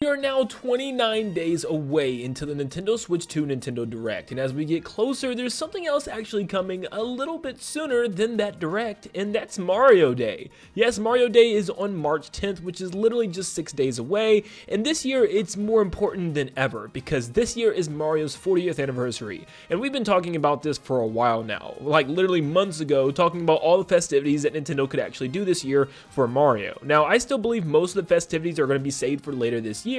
We are now 29 days away until the Nintendo Switch 2 Nintendo Direct, and as we get closer, there's something else actually coming a little bit sooner than that Direct, and that's Mario Day. Yes, Mario Day is on March 10th, which is literally just 6 days away, and this year it's more important than ever, because this year is Mario's 40th anniversary, and we've been talking about this for a while now, like literally months ago, talking about all the festivities that Nintendo could actually do this year for Mario. Now, I still believe most of the festivities are going to be saved for later this year,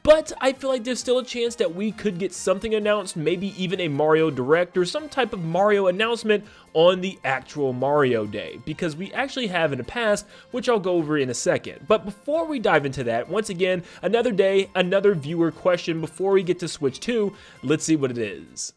but I feel like there's still a chance that we could get something announced, maybe even a Mario Direct or some type of Mario announcement on the actual Mario Day, because we actually have in the past, which I'll go over in a second. But before we dive into that, once again, another day, another viewer question before we get to Switch 2. Let's see what it is.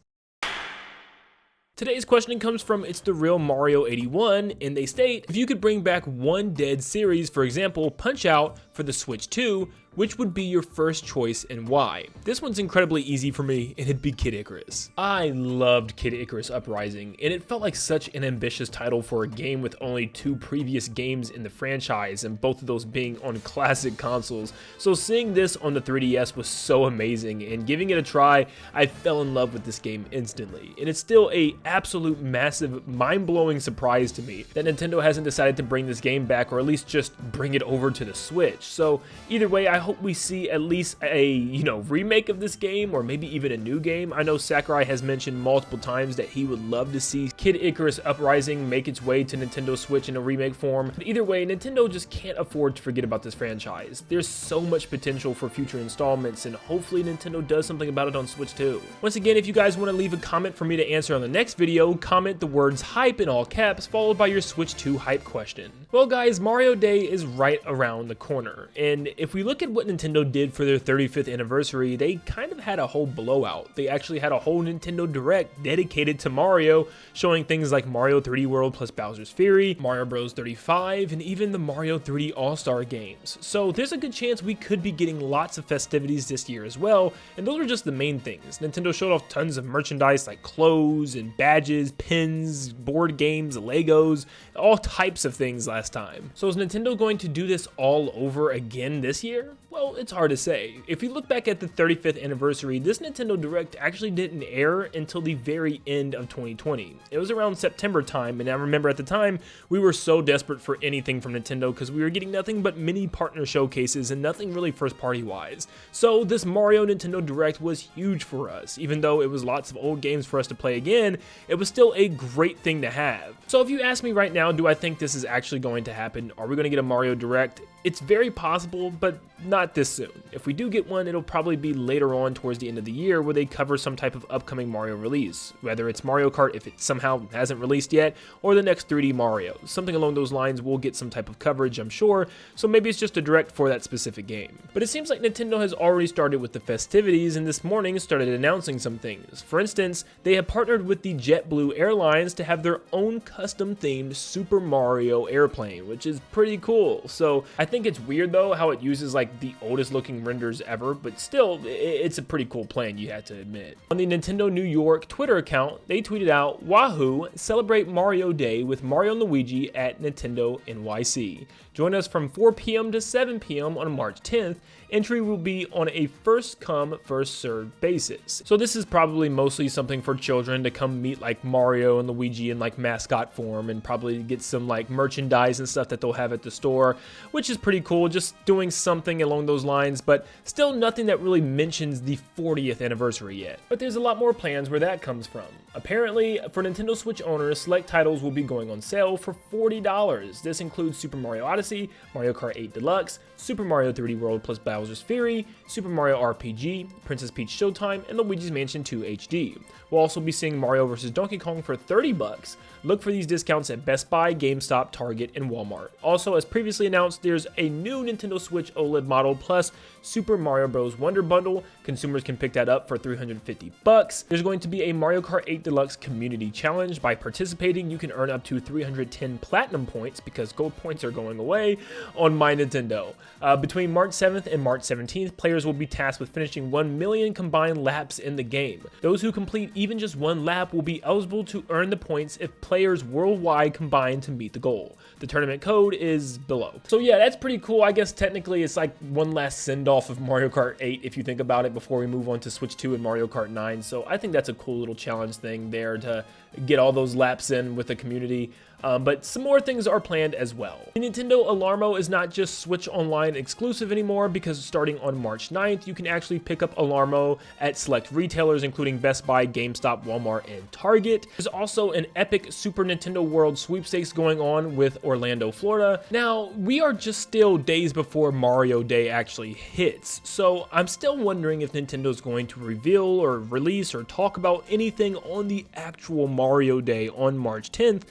Today's question comes from It's the Real Mario 81, and they state, if you could bring back one dead series, for example, Punch-Out! For the Switch 2, which would be your first choice and why? This one's incredibly easy for me, and it'd be Kid Icarus. I loved Kid Icarus Uprising, and it felt like such an ambitious title for a game with only 2 previous games in the franchise, and both of those being on classic consoles. So seeing this on the 3DS was so amazing, and giving it a try, I fell in love with this game instantly. And it's still a absolute massive, mind-blowing surprise to me that Nintendo hasn't decided to bring this game back, or at least just bring it over to the Switch. So either way, I hope we see at least a, remake of this game, or maybe even a new game. I know Sakurai has mentioned multiple times that he would love to see Kid Icarus Uprising make its way to Nintendo Switch in a remake form. But either way, Nintendo just can't afford to forget about this franchise. There's so much potential for future installments, and hopefully Nintendo does something about it on Switch 2. Once again, if you guys want to leave a comment for me to answer on the next video, comment the words hype in all caps, followed by your Switch 2 hype question. Well guys, Mario Day is right around the corner, and if we look at what Nintendo did for their 35th anniversary, they kind of had a whole blowout. They actually had a whole Nintendo Direct dedicated to Mario, showing things like Mario 3D World plus Bowser's Fury, Mario Bros 35, and even the Mario 3D All-Star games. So there's a good chance we could be getting lots of festivities this year as well, and those are just the main things. Nintendo showed off tons of merchandise like clothes and badges, pins, board games, Legos, all types of things last time. So is Nintendo going to do this all over again this year? Well, it's hard to say. If you look back at the 35th anniversary, this Nintendo Direct actually didn't air until the very end of 2020. It was around September time, and I remember at the time, we were so desperate for anything from Nintendo because we were getting nothing but mini partner showcases and nothing really first party wise. So this Mario Nintendo Direct was huge for us. Even though it was lots of old games for us to play again, it was still a great thing to have. So if you ask me right now, do I think this is actually going to happen? Are we going to get a Mario Direct? It's very possible, but not this soon. If we do get one, it'll probably be later on towards the end of the year where they cover some type of upcoming Mario release, whether it's Mario Kart if it somehow hasn't released yet, or the next 3D Mario. Something along those lines will get some type of coverage, I'm sure, so maybe it's just a Direct for that specific game. But it seems like Nintendo has already started with the festivities, and this morning started announcing some things. For instance, they have partnered with the JetBlue Airlines to have their own custom themed Super Mario airplane, which is pretty cool. So I think it's weird though how it uses like the oldest looking renders ever, but still it's a pretty cool plane, you have to admit. On the Nintendo New York Twitter account, they tweeted out, "Wahoo, celebrate Mario Day with Mario and Luigi at Nintendo NYC. Join us from 4 p.m. to 7 p.m. on March 10th. Entry will be on a first come, first served basis." So this is probably mostly something for children to come meet like Mario and Luigi in like mascot form, and probably get some like merchandise and stuff that they'll have at the store, which is pretty cool, just doing something along those lines, but still nothing that really mentions the 40th anniversary yet. But there's a lot more plans where that comes from. Apparently, for Nintendo Switch owners, select titles will be going on sale for $40. This includes Super Mario Odyssey, Mario Kart 8 Deluxe, Super Mario 3D World plus Bowser's Fury, Super Mario RPG, Princess Peach Showtime, and Luigi's Mansion 2 HD. We'll also be seeing Mario vs. Donkey Kong for $30. Look for these discounts at Best Buy, GameStop, Target, and Walmart. Also, as previously announced, there's a new Nintendo Switch OLED model plus Super Mario Bros. Wonder Bundle. Consumers can pick that up for $350. There's going to be a Mario Kart 8 Deluxe Community Challenge. By participating, you can earn up to 310 Platinum points, because gold points are going away, on My Nintendo. Between March 7th and March 17th, players will be tasked with finishing 1 million combined laps in the game. Those who complete even just one lap will be eligible to earn the points if players worldwide combine to meet the goal. The tournament code is below. So yeah, that's pretty cool. I guess technically it's like one last send-off of Mario Kart 8 if you think about it before we move on to Switch 2 and Mario Kart 9. So I think that's a cool little challenge thing there to get all those laps in with the community. But some more things are planned as well. The Nintendo Alarmo is not just Switch Online exclusive anymore, because starting on March 9th, you can actually pick up Alarmo at select retailers, including Best Buy, GameStop, Walmart, and Target. There's also an epic Super Nintendo World sweepstakes going on with Orlando, Florida. Now, we are just still days before Mario Day actually hits, so I'm still wondering if Nintendo's going to reveal or release or talk about anything on the actual Mario Day on March 10th,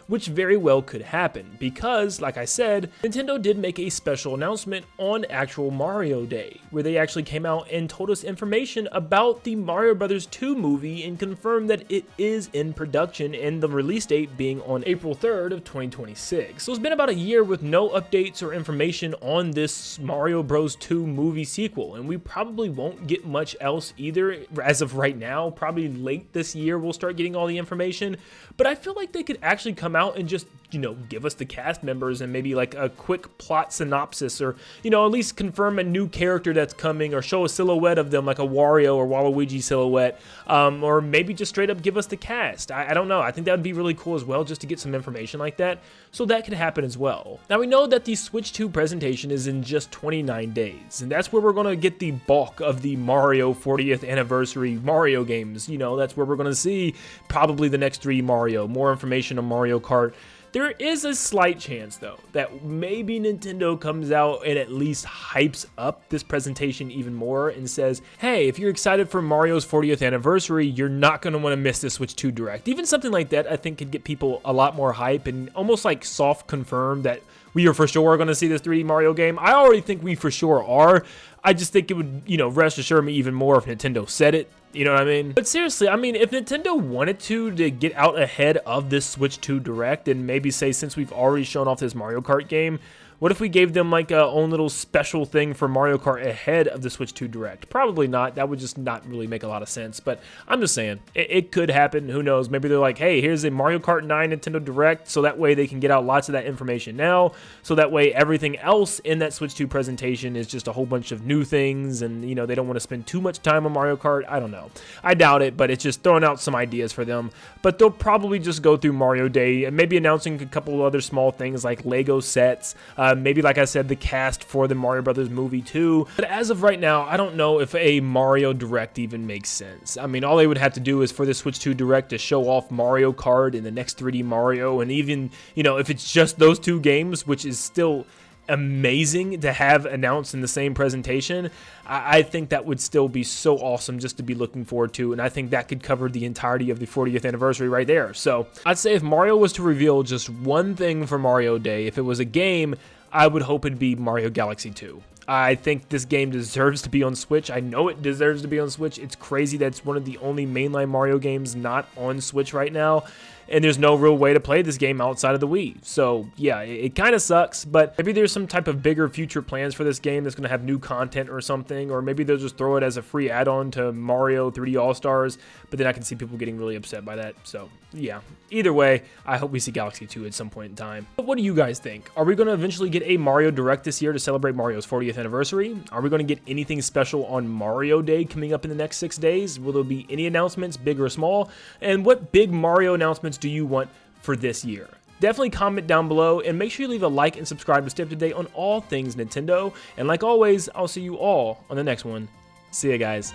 which very well could happen, because, like I said, Nintendo did make a special announcement on actual Mario Day, where they actually came out and told us information about the Mario Bros. 2 movie and confirmed that it is in production, and the release date being on April 3rd of 2026. So it's been about a year with no updates or information on this Mario Bros. 2 movie sequel, and we probably won't get much else either as of right now. Probably late this year we'll start getting all the information, but I feel like they could actually come out and just, you know, give us the cast members and maybe like a quick plot synopsis, or, you know, at least confirm a new character that's coming, or show a silhouette of them like a Wario or Waluigi silhouette, or maybe just straight up give us the cast. I don't know. I think that would be really cool as well, just to get some information like that. So that could happen as well. Now we know that the Switch 2 presentation is in just 29 days, and that's where we're going to get the bulk of the Mario 40th anniversary Mario games. You know, that's where we're going to see probably the next 3 Mario, more information on Mario Kart. There is a slight chance, though, that maybe Nintendo comes out and at least hypes up this presentation even more and says, hey, if you're excited for Mario's 40th anniversary, you're not going to want to miss this Switch 2 Direct. Even something like that, I think, could get people a lot more hype and almost like soft confirm that we are for sure going to see this 3D Mario game. I already think we for sure are. I just think it would, you know, rest assure me even more if Nintendo said it. You know what I mean? But seriously, I mean, if Nintendo wanted to get out ahead of this Switch 2 Direct and maybe say, since we've already shown off this Mario Kart game, what if we gave them like a own little special thing for Mario Kart ahead of the Switch 2 Direct? Probably not. That would just not really make a lot of sense. But I'm just saying, it could happen. Who knows? Maybe they're like, hey, here's a Mario Kart 9 Nintendo Direct, so that way they can get out lots of that information now. So that way everything else in that Switch 2 presentation is just a whole bunch of new things, and, you know, they don't want to spend too much time on Mario Kart. I don't know. I doubt it, but it's just throwing out some ideas for them. But they'll probably just go through Mario Day and maybe announcing a couple of other small things like Lego sets, maybe, like I said, the cast for the Mario Brothers movie too. But as of right now, I don't know if a Mario Direct even makes sense. I mean, all they would have to do is for the Switch 2 Direct to show off Mario Kart and the next 3D Mario, and even, you know, if it's just those 2 games, which is still amazing to have announced in the same presentation, I think that would still be so awesome just to be looking forward to, and I think that could cover the entirety of the 40th anniversary right there. So I'd say if Mario was to reveal just one thing for Mario Day, if it was a game, I would hope it'd be Mario Galaxy 2. I think this game deserves to be on Switch. I know it deserves to be on Switch. It's crazy that it's one of the only mainline Mario games not on Switch right now, and there's no real way to play this game outside of the Wii. So yeah, it kind of sucks, but maybe there's some type of bigger future plans for this game that's going to have new content or something, or maybe they'll just throw it as a free add-on to Mario 3D All-Stars, but then I can see people getting really upset by that. So yeah, either way, I hope we see Galaxy 2 at some point in time. But what do you guys think? Are we going to eventually get a Mario Direct this year to celebrate Mario's 40th anniversary? Are we going to get anything special on Mario Day coming up in the next 6 days? Will there be any announcements, big or small? And what big Mario announcements do you want for this year? Definitely comment down below, and make sure you leave a like and subscribe to stay up to date on all things Nintendo. And like always, I'll see you all on the next one. See ya, guys.